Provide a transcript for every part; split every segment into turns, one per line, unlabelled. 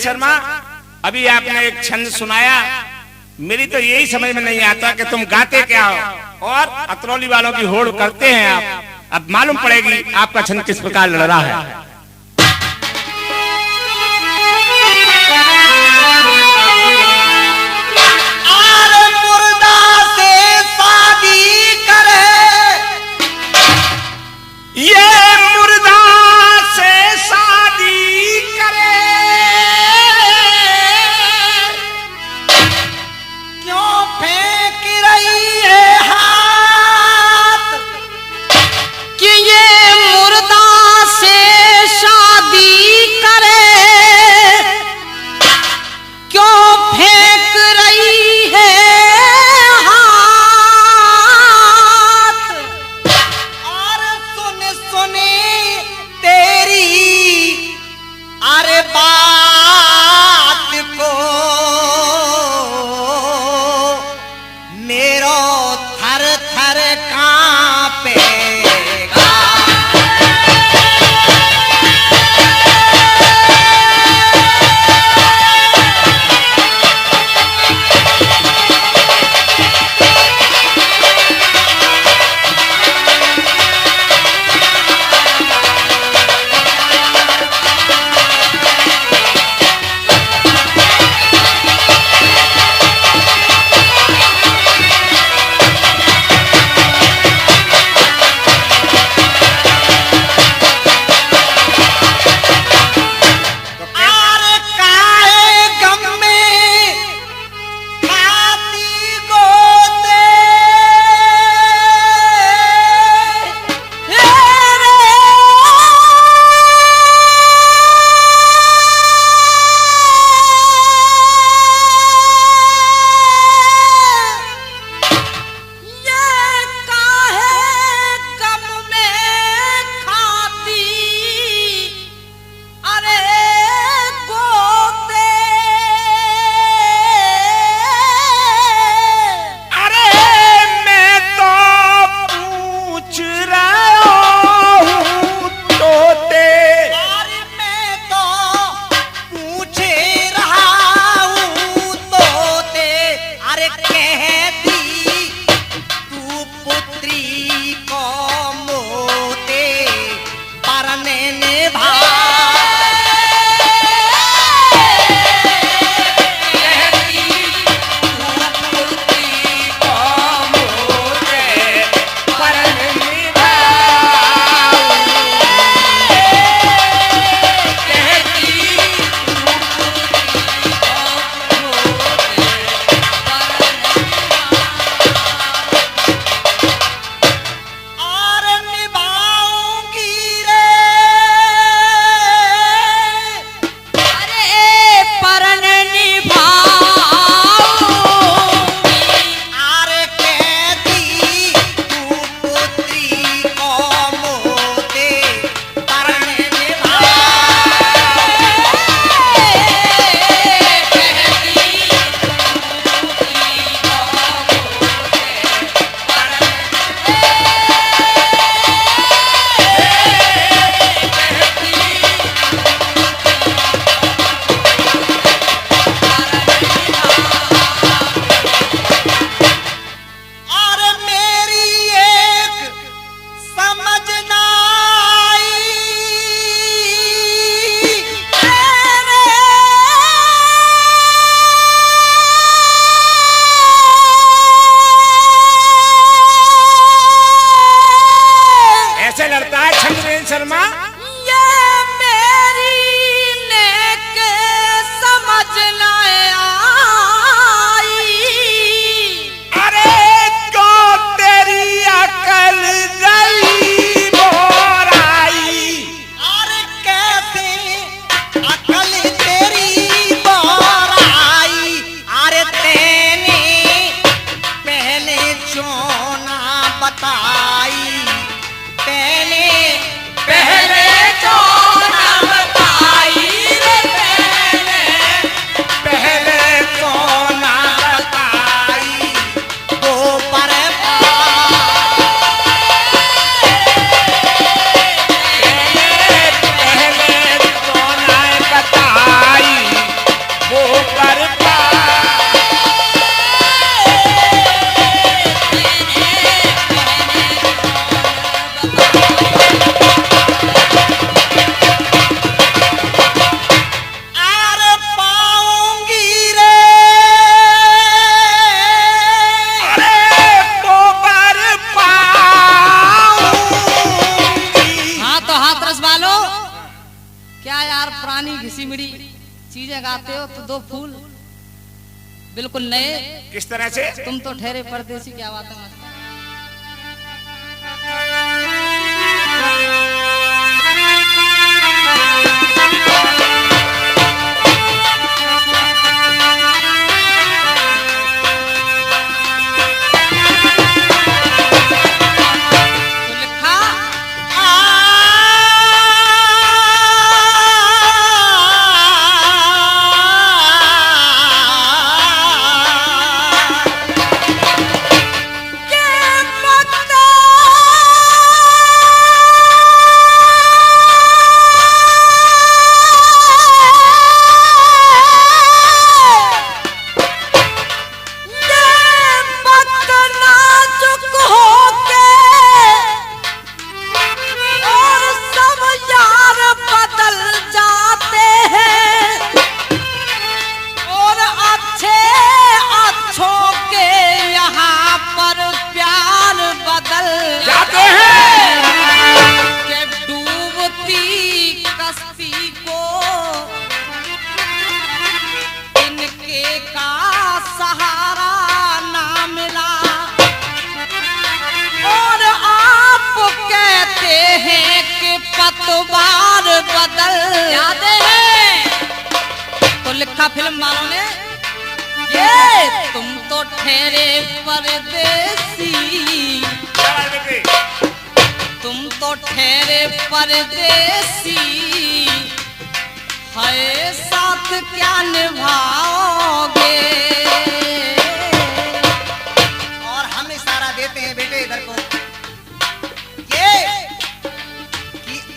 शर्मा, अभी आपने एक छंद सुनाया, मेरी तो यही समझ में नहीं आता कि तुम गाते क्या हो और अतरौली वालों की होड़ करते हैं आप। अब मालूम पड़ेगी आपका छंद किस प्रकार लड़ रहा है। शर्मा,
ये मेरी नेक समझ न आई।
अरे तो तेरी अकल गई बोराई।
अरे कैसे अकल तेरी बोराई। अरे तेने पहले क्यों ना बताई। तेने पहले
मिसी मिड़ी चीजें गाते हो तो दो फूल बिल्कुल नए।
किस तरह से?
तुम तो ठहरे परदेसी, क्या बात है। पतवार बदल जाते हैं। तो लिखा फिल्म वालों ने, ये तुम तो ठहरे परदेसी, तुम तो ठहरे परदेसी, है साथ क्या निभाओगे।
और हम इशारा देते हैं बेटे इधर को, ये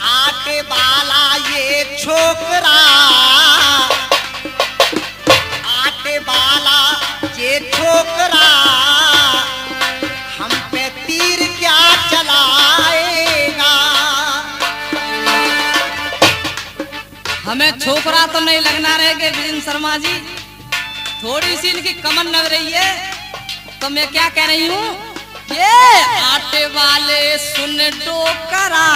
आटे वाला ये छोकरा, आटे वाला ये छोकरा, हम पे तीर क्या चलाएगा।
हमें छोकरा तो नहीं लगना रहेगा विजन शर्मा जी, थोड़ी सी इनकी कमर लग रही है। तो मैं क्या कह रही हूँ, ये आटे वाले सुन डोकरा,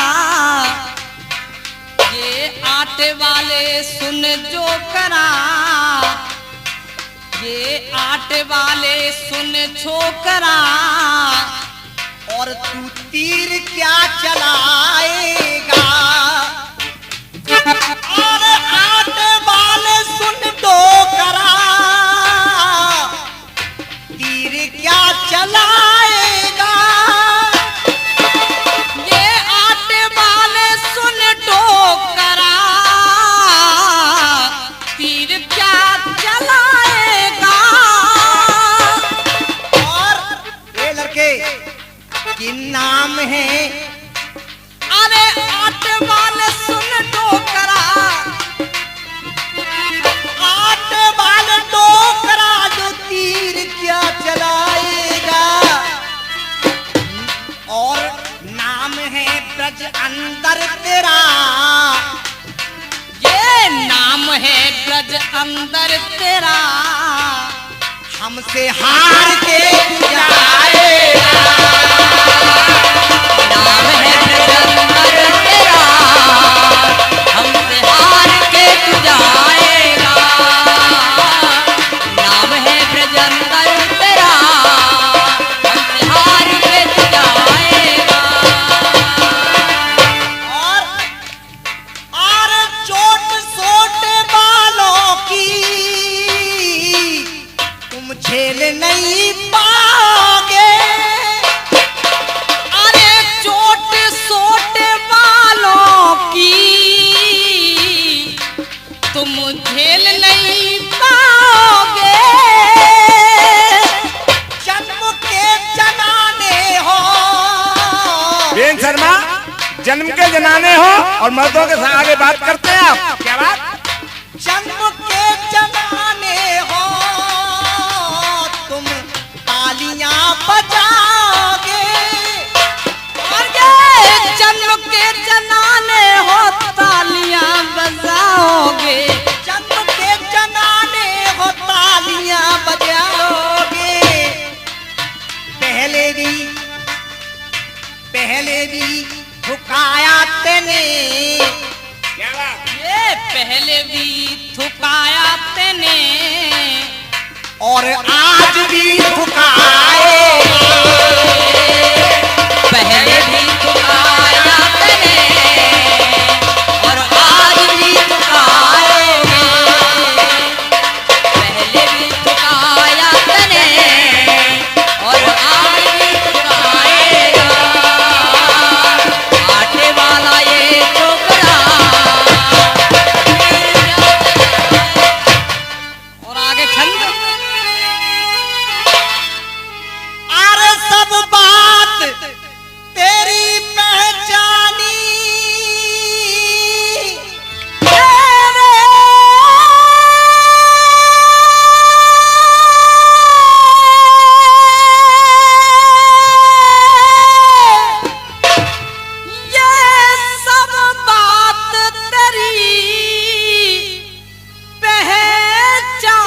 ये आटे वाले सुन जो करा, ये आटे वाले सुन छोकरा,
और तू तीर क्या चलाएगा। और आटे वाले सुन डोकरा, तीर क्या चलाएगा।
ये आटे वाले सुन डोकरा, तीर क्या चलाएगा।
और ये लड़के कि नाम है,
अरे आटे वाले सुन डोकरा,
आटे वाले डोकरा, जो तीर क्या चलाएगा। और नाम है ब्रज अंदर तेरा,
ये नाम है ब्रज अंदर तेरा,
हमसे हार के जाएगा।
नाम है ब्रज अंदर तेरा, हमसे हार के तू जाएगा। नाम है ब्रज अंदर तेरा, हमसे हार के तू जाएगा।
और चोट सोटे बालों की तुम झेल नहीं पाओगे।
अरे चोट सोटे वालों की तुम झेल नहीं पाओगे।
जन्म के जनाने हो,
वीरेंद्र शर्मा, जन्म के जनाने हो और मर्दों के साथ आगे बात करते हैं आप, क्या बात।
जन्म के जनाने हो, तुम तालियां बजाओगे।
और ये जन्म के जनाने हो, तालियां बजाओगे।
जन्म के जनाने हो, तालियां बजाओगे। पहले भी झुकाया तेने,
क्या बात।
ये पहले भी थुकाया तेने
और आज भी थुकाए,
पहले भी थुकाया तेने और आज भी थुकाएंगे, पहले भी थुकाया तेने और आज भी थुकाएगा, आटे वाला ये छोकरा। और आगे छंद,
अरे सब बात तेरी पहचानी,
ये सब बात तेरी पहचानी।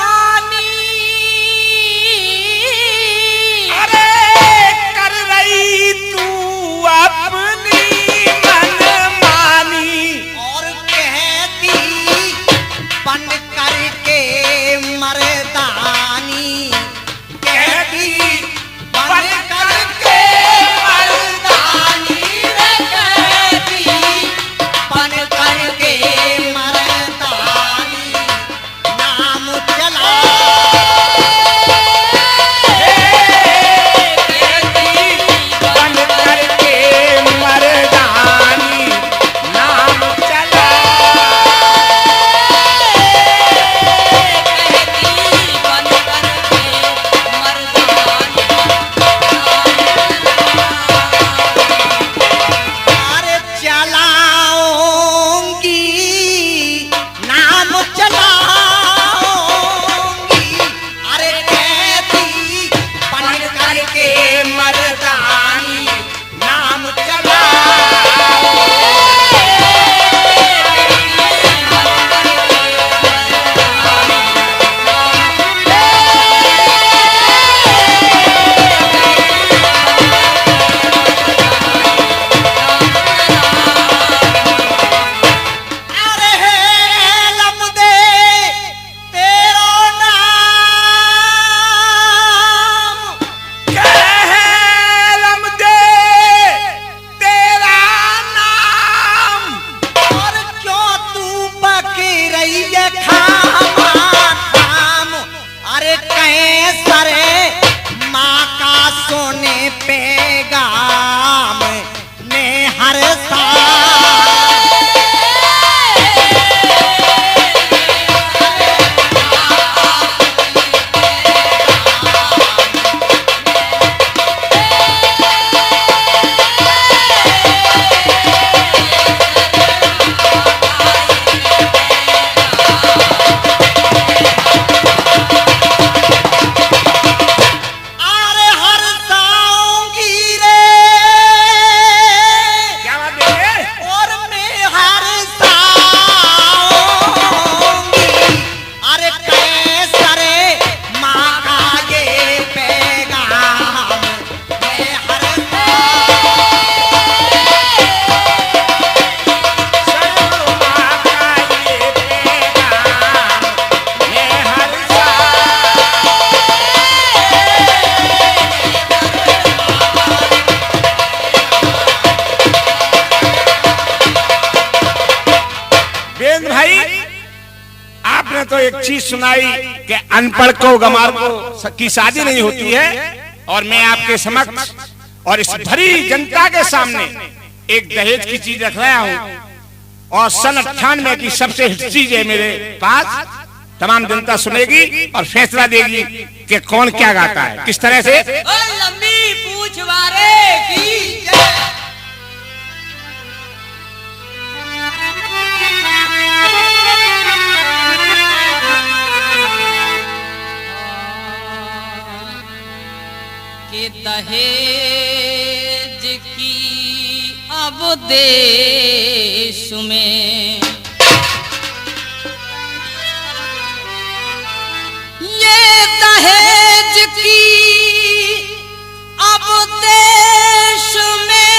अरे कर रही तू अपनी मनमानी,
और कहती बन करके मर्दानी, कहती बन करके मर्दानी, कहती बन करके मर्दानी, नाम चला
बन करके मर्दानी, नाम चला।
अरे चलाऊंगी, नाम चलाऊंगी, अरे कहती बन करके
मर्दानी, नाम चला।
अरे लम्दे तेरा नाम,
कहलम दे तेरा नाम,
और क्यों तू पकी रही है खामा खाम, अरे कहीं सरे माँ का सोने पे गाम ने हर अरे हर साऊंगी रे,
क्या बात है?
और मैं हर साऊंगी, अरे कैसरे माँ का ये पैगाम मैं हर
शर्मा का ये पैगाम मैं हर बेन भाई, आपने तो एक चीज सुनाई कि अनपढ़ को गमार को की शादी नहीं होती है, और मैं आपके समक्ष और इस भरी जनता के सामने एक दहेज की चीज रख रहा हूँ, और सन 98 की सबसे हिट चीज है मेरे पास। तमाम जनता सुनेगी और फैसला देगी कि कौन क्या गाता है, किस तरह से।
लंबी पूछ वारे की जय। कि दहेज की अब देश में ये दहेज की अब देश में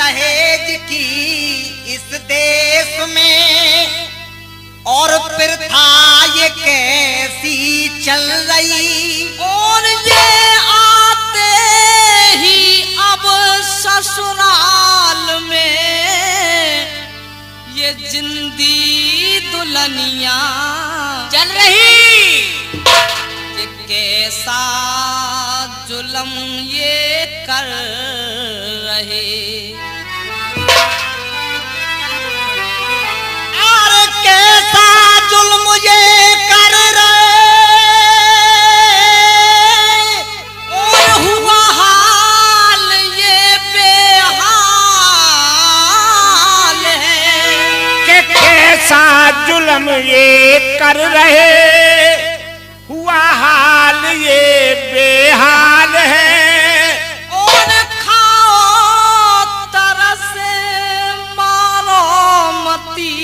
दहेज की इस देश में और प्रथा ये कैसी चल रही।
और ये आते ही अब ससुराल में ये जिंदी दुल्हनिया चल रही। ये कैसा जुल्म ये कर रहे।
और कैसा जुल्म ये कर रहे।
और हुआ हाल ये बेहाल है
कि कैसा जुल्म ये कर रहे, हुआ हाल ये बेहाल है।
और खाओ तरस मारो मती,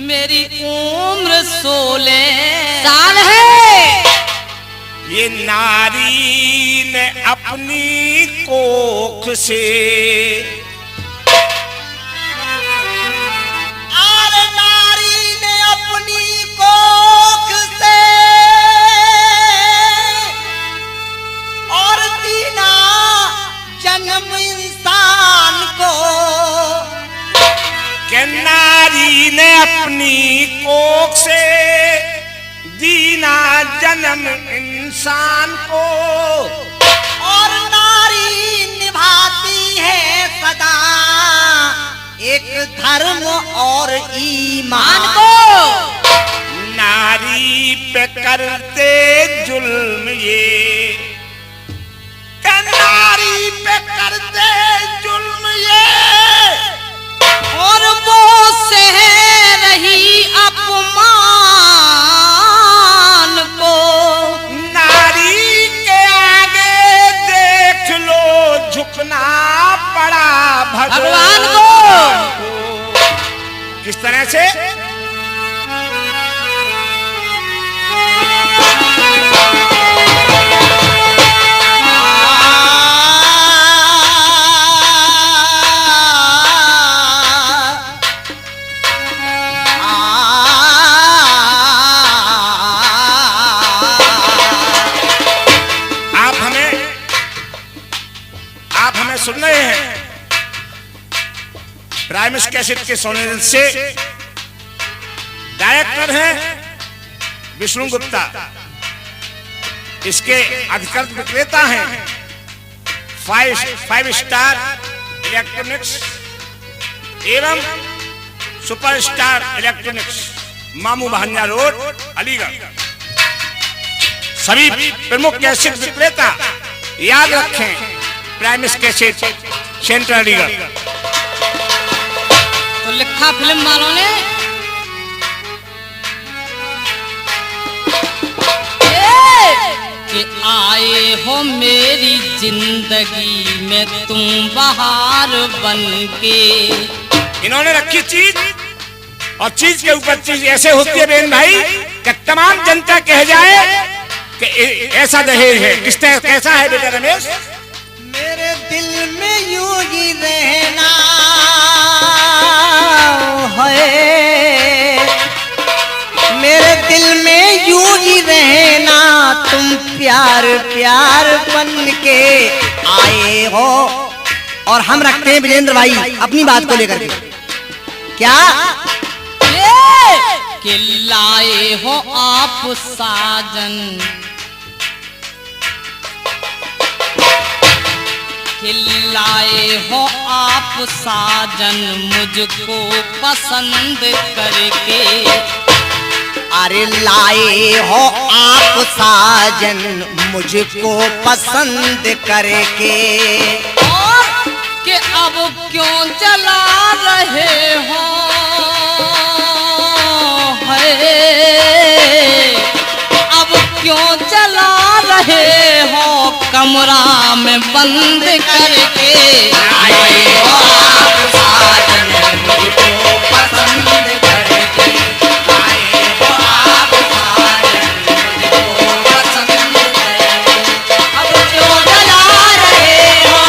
मेरी उम्र 16 साल है।
ये नारी ने अपनी कोख से
और नारी ने अपनी कोख से और दीना जन्म इंसान को।
कि नारी ने अपनी कोख से दीना जन्म इंसान को।
और नारी निभाती है सदा एक धर्म और ईमान
को।
नारी पे करते जुल्म ये, कि नारी पे करते जुल्म ये।
और वो सह रही अपमान को।
नारी के आगे देख लो झुकना पड़ा
भगवान को।
किस तरह से? आप हमें सुन रहे हैं प्राइमस कैसेट के सोने से। डायरेक्टर हैं विष्णु गुप्ता, इसके अधिकृत विक्रेता हैं 5 स्टार इलेक्ट्रॉनिक्स एवं सुपरस्टार इलेक्ट्रॉनिक्स, मामू भान्या रोड, अलीगढ़। सभी प्रमुख कैसेट विक्रेता याद रखें प्राइमस कैसेट सेंटर अलीगढ़।
तो लिखा फिल्म वालों ने कि आए हो मेरी जिंदगी में तुम बहार बन के।
इन्होंने रखी चीज और चीज के ऊपर चीज ऐसे होती है बहन भाई कि तमाम जनता कह जाए कि ऐसा दहेज है। किस तरह कैसा है बेटा रमेश?
मेरे दिल में यूं ही रहना है, मेरे दिल में यूं ही रहना, तुम प्यार प्यार बन के आए हो। और हम रखते हैं विजेंद्र भाई अपनी बात को लेकर के क्या
कि लाए हो आप साजन, कि लाए हो आप साजन मुझको पसंद करके।
अरे लाए हो आप साजन मुझको पसंद करके।
और कि अब क्यों जला रहे हो है, अब क्यों जला रहे हो कमरा में बंद करके।
लाए हो आप साजन मुझको पसंद करके। लाए हो आप साजन मुझको पसंद करके। अब क्यों जला रहे हो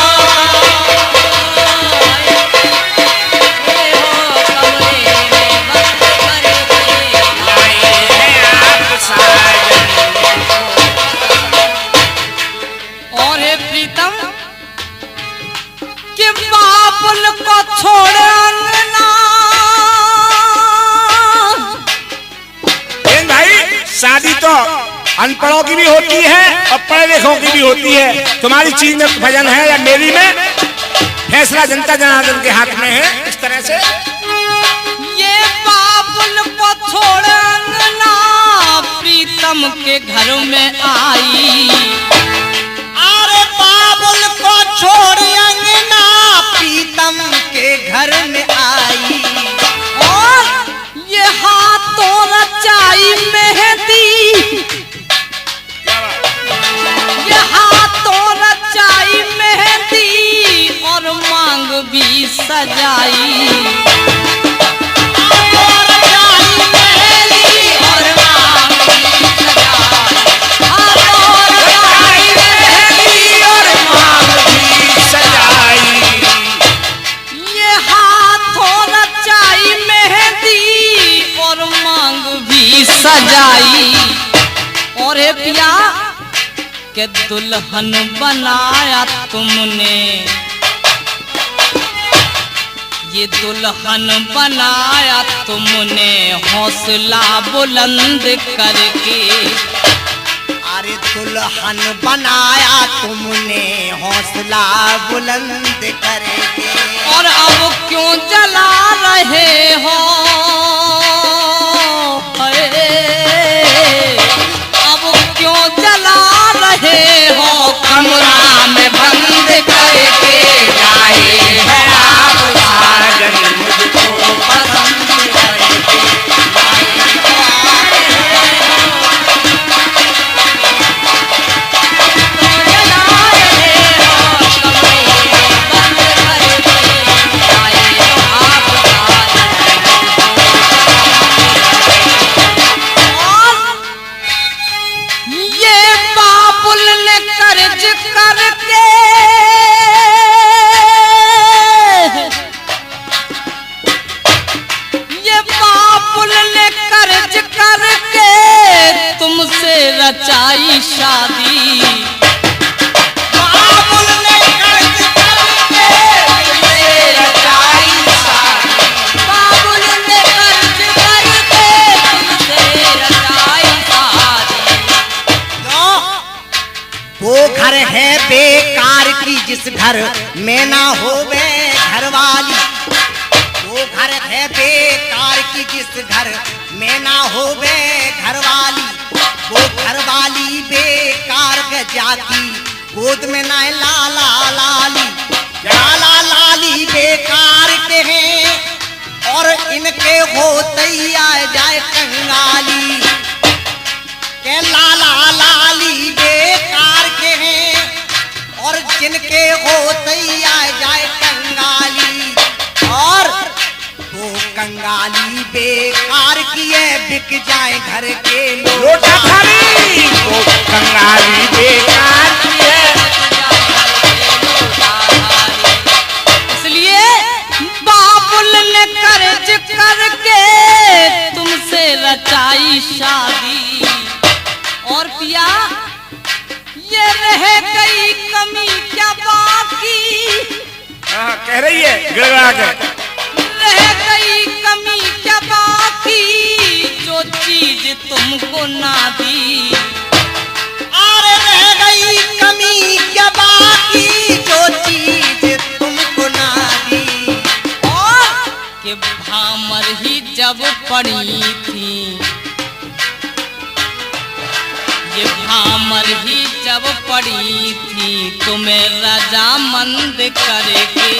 बाबुल को छोड़ अंगना
भाई, शादी तो अनपढ़ों की भी होती है और पढ़े लिखों की भी होती है। तुम्हारी चीज में भजन है या मेरी में, फैसला जनता जनार्दन के हाथ में है। इस तरह से
ये बाबुल को छोड़ अंगना प्रीतम के घर में आई।
अरे बाबुल को छोड़ अंगना प्रीतम के घर में आई।
और ये हाथों रचाई मेहंदी, ये हाथों रचाई मेहंदी और मांग भी सजाई। सजाई और हे पिया के दुल्हन बनाया तुमने, ये दुल्हन बनाया तुमने हौसला बुलंद करके।
अरे दुल्हन बनाया तुमने हौसला बुलंद करके।
और अब क्यों जला रहे हो, अब क्यों जला रहे हो कमरा में बंद करके।
आए हैं आप साजन मुझको पसंद करके।
रचाई शादी।
बाबुल ने कर्ज करके तुमसे रचाई शादी।
बाबुल ने कर्ज करके तुमसे रचाई शादी।
वो घर है बेकार की जिस घर में ना होवे घरवाली। वो घर है बेकार की जिस घर में ना होवे घरवाली। वो घरवाली बेकार के जाती गोद में ना लाला लाली। लाला लाली बेकार के हैं और इनके होते ही आ जाए कंगाली। के लाला लाली बेकार के हैं और जिनके होते ही आ जाए कंगाली। और वो कंगाली बेकार की है बिक जाए घर के
लोटा खाली। वो कंगाली बेकार की है।
इसलिए बाबुल ने कर्ज करके तुमसे रचाई शादी। और पिया ये रह गई कमी क्या बाकी।
कह रही है गिड़गिड़ा के,
रह गई कमी क्या बाकी जो चीज तुमको ना दी।
अरे रह गई कमी क्या बाकी जो चीज तुमको ना दी।
और के भामर ही जब पड़ी थी, ये भामर ही जब पड़ी थी तुम्हें रजामंद करके।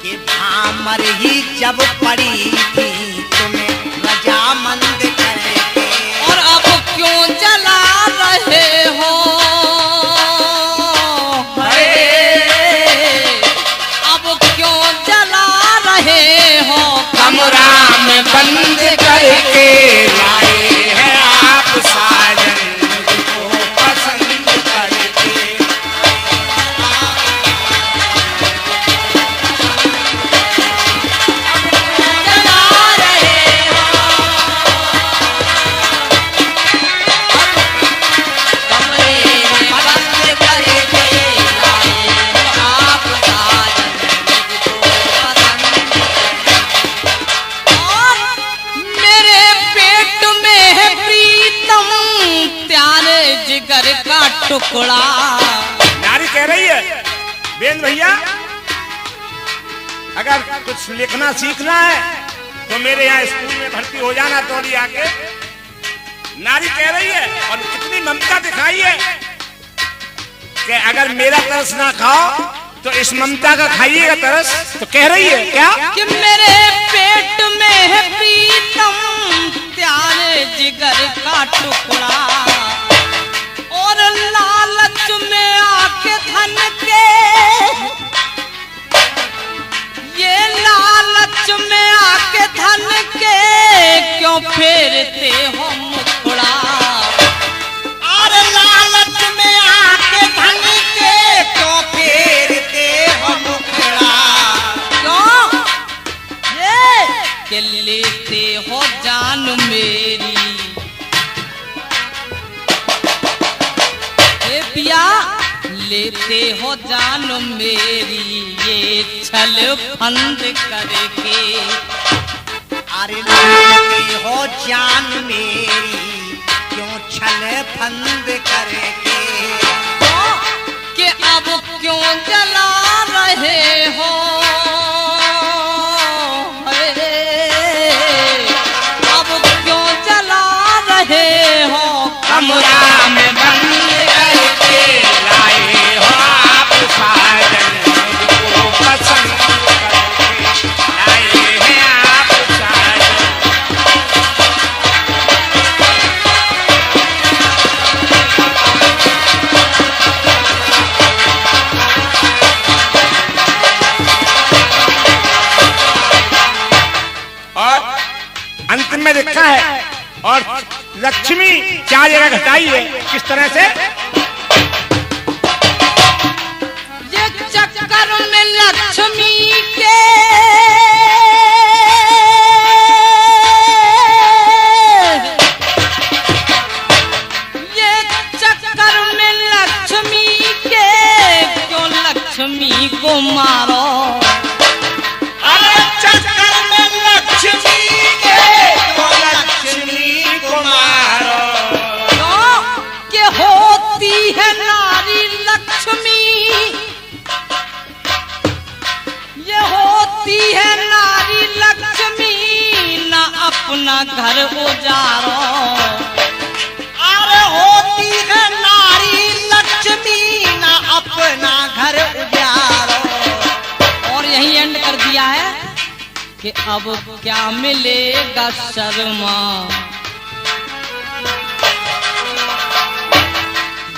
ये भामर ही जब पड़ी थी तुम्हें रजामंद करके।
और अब क्यों जला रहे हो, अब क्यों जला रहे हो
कमरा में बंद करके। लाए हैं आप साजन मुझको पसंद करके।
जला रहे हो
अगर कुछ लिखना सीखना है तो मेरे यहाँ स्कूल में भर्ती हो जाना तोली आके। नारी कह रही है और कितनी ममता दिखाई है कि अगर मेरा तरस ना खाओ तो इस ममता का खाइएगा तरस। तो कह रही है क्या
कि मेरे पेट में है प्रीतम प्यारे जिगर का टुकड़ा, और लालच में आके धन के, ये लालच में आके धन के क्यों फेरते हो मुखड़ा।
और लालच में आके धन के क्यों फेरते हो मुखड़ा।
क्यों ये कि लेते हो जान मेरी, ए पिया लेते हो जान मेरी ये छल फंद करके।
अरे लेते हो जान मेरी क्यों छल फंद करके।
कि अब क्यों जला रहे हो, अब क्यों जला रहे हो
कमरा में बंद करके लाए हो आप साजन को पसंद करके लाए हैं आप साजन। और अंत में लिखा है और लक्ष्मी 4 जगह घटाई है किस तरह से।
ये चक्कर में लक्ष्मी के ये चक्कर में लक्ष्मी के क्यों लक्ष्मी को मारो।
अरे चक्कर में लक्ष्मी के तो लक्ष्मी को मारो।
क्यों कि होती है नारी लक्ष्मी, ये होती है नारी लक्ष्मी ना अपना घर उजारो।
अरे होती है नारी लक्ष्मी ना अपना घर उजारो।
और यही एंड कर दिया है कि अब क्या मिलेगा शर्मा,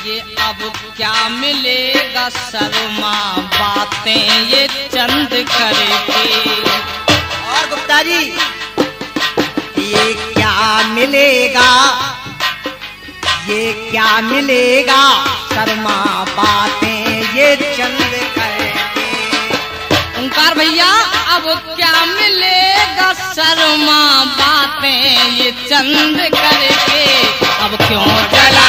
ये अब क्या मिलेगा शर्मा बातें ये चंद करके।
और गुप्ता जी ये क्या मिलेगा, ये क्या मिलेगा शर्मा बातें ये चंद करके।
ओंकार भैया अब क्या मिलेगा शर्मा बातें ये चंद करके। अब क्यों
जला